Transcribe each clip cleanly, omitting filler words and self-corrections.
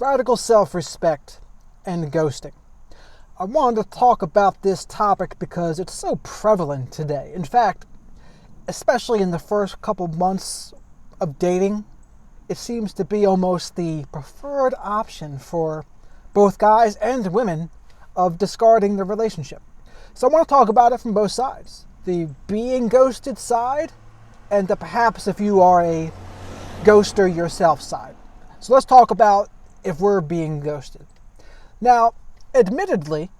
Radical self-respect and ghosting. I wanted to talk about this topic because it's so prevalent today. In fact, especially in the first couple months of dating, it seems to be almost the preferred option for both guys and women of discarding the relationship. So I want to talk about it from both sides. The being ghosted side and the perhaps if you are a ghoster yourself side. So let's talk about if we're being ghosted. Now, admittedly,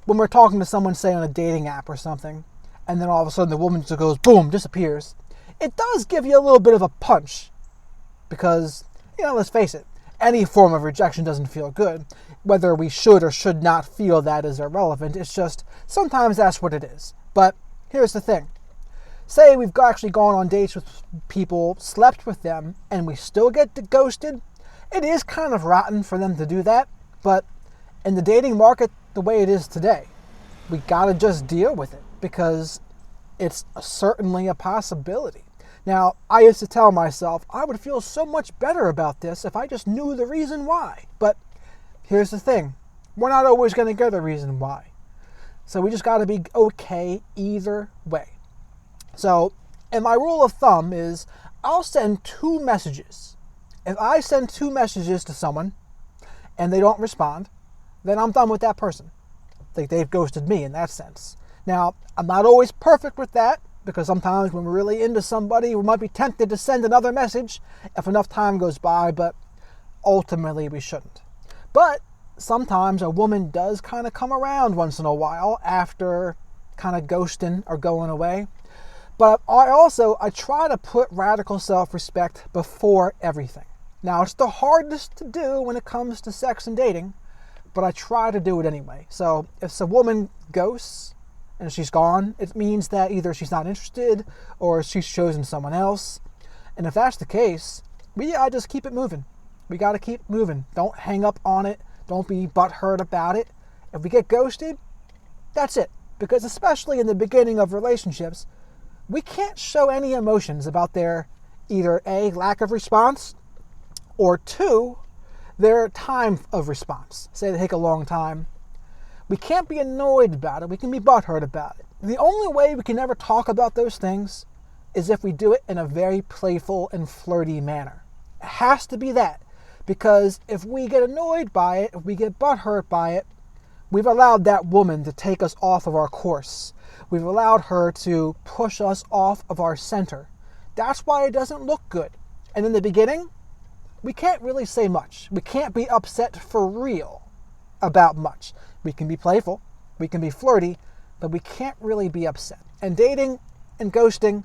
when we're talking to someone, say on a dating app or something, and then all of a sudden the woman just goes, boom, disappears, it does give you a little bit of a punch. Because, let's face it, any form of rejection doesn't feel good. Whether we should or should not feel that is irrelevant. It's just, sometimes that's what it is. But here's the thing. Say we've actually gone on dates with people, slept with them, and we still get ghosted. It is kind of rotten for them to do that, but in the dating market, the way it is today, we gotta just deal with it because it's certainly a possibility. Now, I used to tell myself I would feel so much better about this if I just knew the reason why. But here's the thing. We're not always going to get a reason why. So we just got to be okay either way. So, and my rule of thumb is I'll send 2 messages. If I send 2 messages to someone and they don't respond, then I'm done with that person. Like they've ghosted me in that sense. Now, I'm not always perfect with that because sometimes when we're really into somebody, we might be tempted to send another message if enough time goes by, but ultimately we shouldn't. But sometimes a woman does kind of come around once in a while after kind of ghosting or going away. But I try to put radical self-respect before everything. Now, it's the hardest to do when it comes to sex and dating, but I try to do it anyway. So if a woman ghosts and she's gone, it means that either she's not interested or she's chosen someone else. And if that's the case, we gotta just keep it moving. We gotta keep moving. Don't hang up on it. Don't be butthurt about it. If we get ghosted, that's it. Because especially in the beginning of relationships, we can't show any emotions about their either A, lack of response, or 2, their time of response. Say they take a long time. We can't be annoyed about it. We can be butthurt about it. The only way we can ever talk about those things is if we do it in a very playful and flirty manner. It has to be that. Because if we get annoyed by it, if we get butthurt by it, we've allowed that woman to take us off of our course. We've allowed her to push us off of our center. That's why it doesn't look good. And in the beginning, we can't really say much. We can't be upset for real about much. We can be playful, we can be flirty, but we can't really be upset. And dating and ghosting,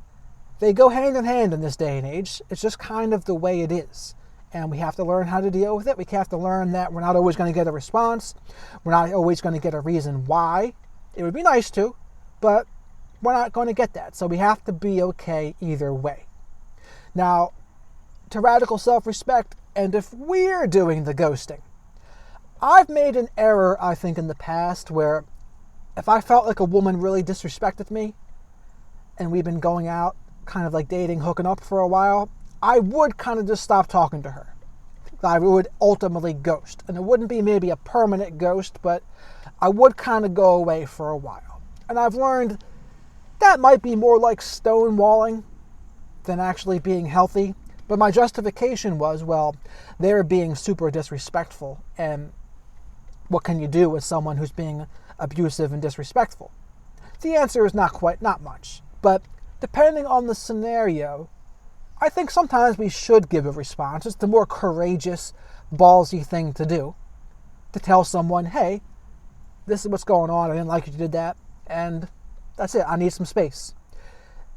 they go hand in hand in this day and age. It's just kind of the way it is. And we have to learn how to deal with it. We have to learn that we're not always going to get a response. We're not always going to get a reason why. It would be nice to, but we're not going to get that. So we have to be okay either way. Now, to radical self-respect, and if we're doing the ghosting, I've made an error, I think, in the past where if I felt like a woman really disrespected me and we've been going out, kind of like dating, hooking up for a while, I would kind of just stop talking to her. I would ultimately ghost. And it wouldn't be maybe a permanent ghost, but I would kind of go away for a while. And I've learned that might be more like stonewalling than actually being healthy. But my justification was, well, they're being super disrespectful, and what can you do with someone who's being abusive and disrespectful? The answer is not much. But depending on the scenario, I think sometimes we should give a response. It's the more courageous, ballsy thing to do. To tell someone, hey, this is what's going on, I didn't like you did that, and that's it, I need some space.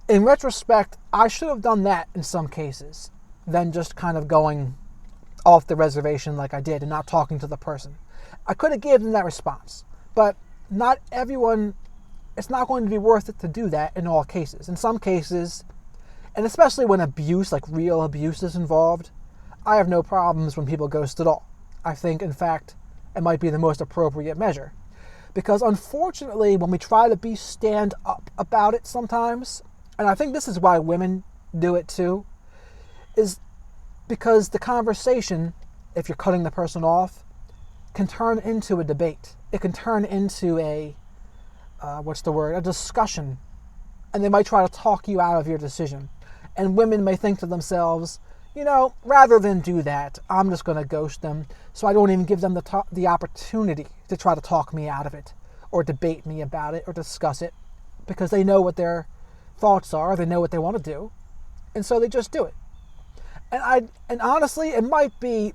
In retrospect, I should have done that in some cases than just kind of going off the reservation like I did and not talking to the person. I could have given them that response, but not everyone, it's not going to be worth it to do that in all cases. In some cases, and especially when abuse, like real abuse is involved, I have no problems when people ghost at all. I think, in fact, it might be the most appropriate measure. Because unfortunately, when we try to be stand up about it sometimes, and I think this is why women do it too, is because the conversation if you're cutting the person off, can turn into a debate. It can turn into a discussion, and they might try to talk you out of your decision. And women may think to themselves, rather than do that, I'm just going to ghost them, so I don't even give them the opportunity to try to talk me out of it, or debate me about it, or discuss it, because they know what their thoughts are, they know what they want to do, and so they just do it. And honestly, it might be,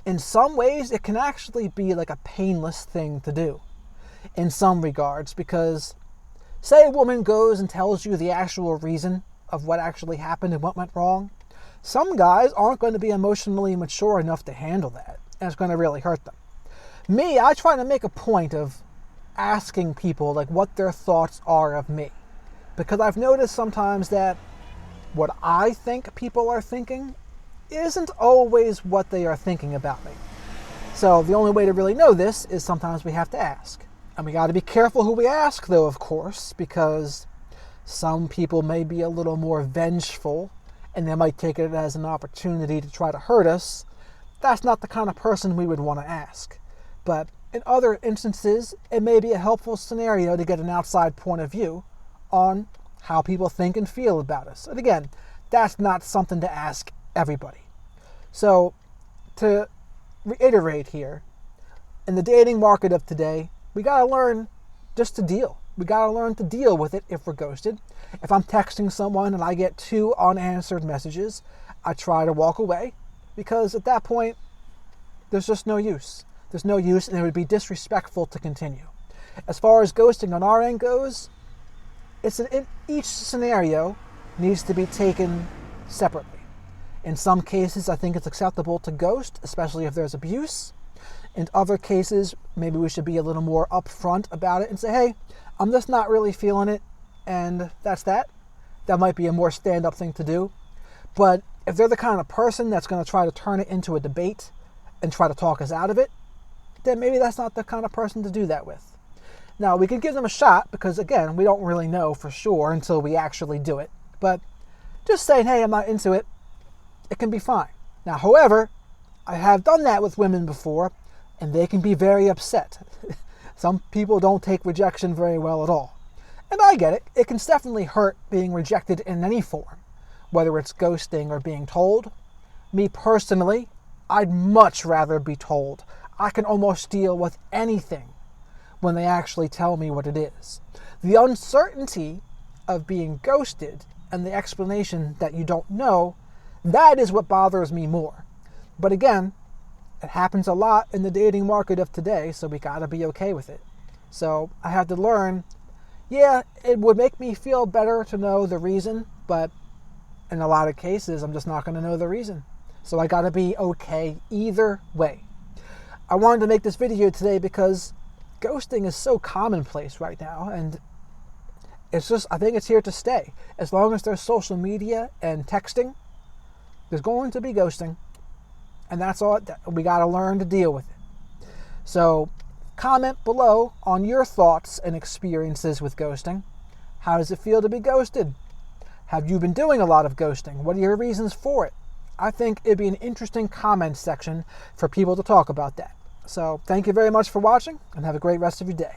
in some ways, it can actually be like a painless thing to do, in some regards, because say a woman goes and tells you the actual reason of what actually happened and what went wrong. Some guys aren't going to be emotionally mature enough to handle that, and it's going to really hurt them. Me, I try to make a point of asking people like what their thoughts are of me, because I've noticed sometimes that what I think people are thinking isn't always what they are thinking about me. So the only way to really know this is sometimes we have to ask. And we got to be careful who we ask, though, of course, because some people may be a little more vengeful and they might take it as an opportunity to try to hurt us. That's not the kind of person we would want to ask. But in other instances, it may be a helpful scenario to get an outside point of view on how people think and feel about us. And again, that's not something to ask everybody. So, to reiterate here, in the dating market of today, we got to learn just to deal. We got to learn to deal with it if we're ghosted. If I'm texting someone and I get 2 unanswered messages, I try to walk away, because at that point, there's just no use. There's no use, and it would be disrespectful to continue. As far as ghosting on our end goes, each scenario needs to be taken separately. In some cases, I think it's acceptable to ghost, especially if there's abuse. In other cases, maybe we should be a little more upfront about it and say, hey, I'm just not really feeling it, and that's that. That might be a more stand-up thing to do. But if they're the kind of person that's going to try to turn it into a debate and try to talk us out of it, then maybe that's not the kind of person to do that with. Now, we can give them a shot, because again, we don't really know for sure until we actually do it. But just saying, hey, I'm not into it, it can be fine. Now, however, I have done that with women before, and they can be very upset. Some people don't take rejection very well at all. And I get it. It can definitely hurt being rejected in any form, whether it's ghosting or being told. Me personally, I'd much rather be told. I can almost deal with anything when they actually tell me what it is. The uncertainty of being ghosted and the explanation that you don't know, that is what bothers me more. But again, it happens a lot in the dating market of today, so we gotta be okay with it. So I had to learn, yeah, it would make me feel better to know the reason, but in a lot of cases, I'm just not gonna know the reason. So I gotta be okay either way. I wanted to make this video today because ghosting is so commonplace right now, and I think it's here to stay. As long as there's social media and texting, there's going to be ghosting. And that's all. We got to learn to deal with it. So comment below on your thoughts and experiences with ghosting. How does it feel to be ghosted? Have you been doing a lot of ghosting? What are your reasons for it? I think it'd be an interesting comment section for people to talk about that. So thank you very much for watching, and have a great rest of your day.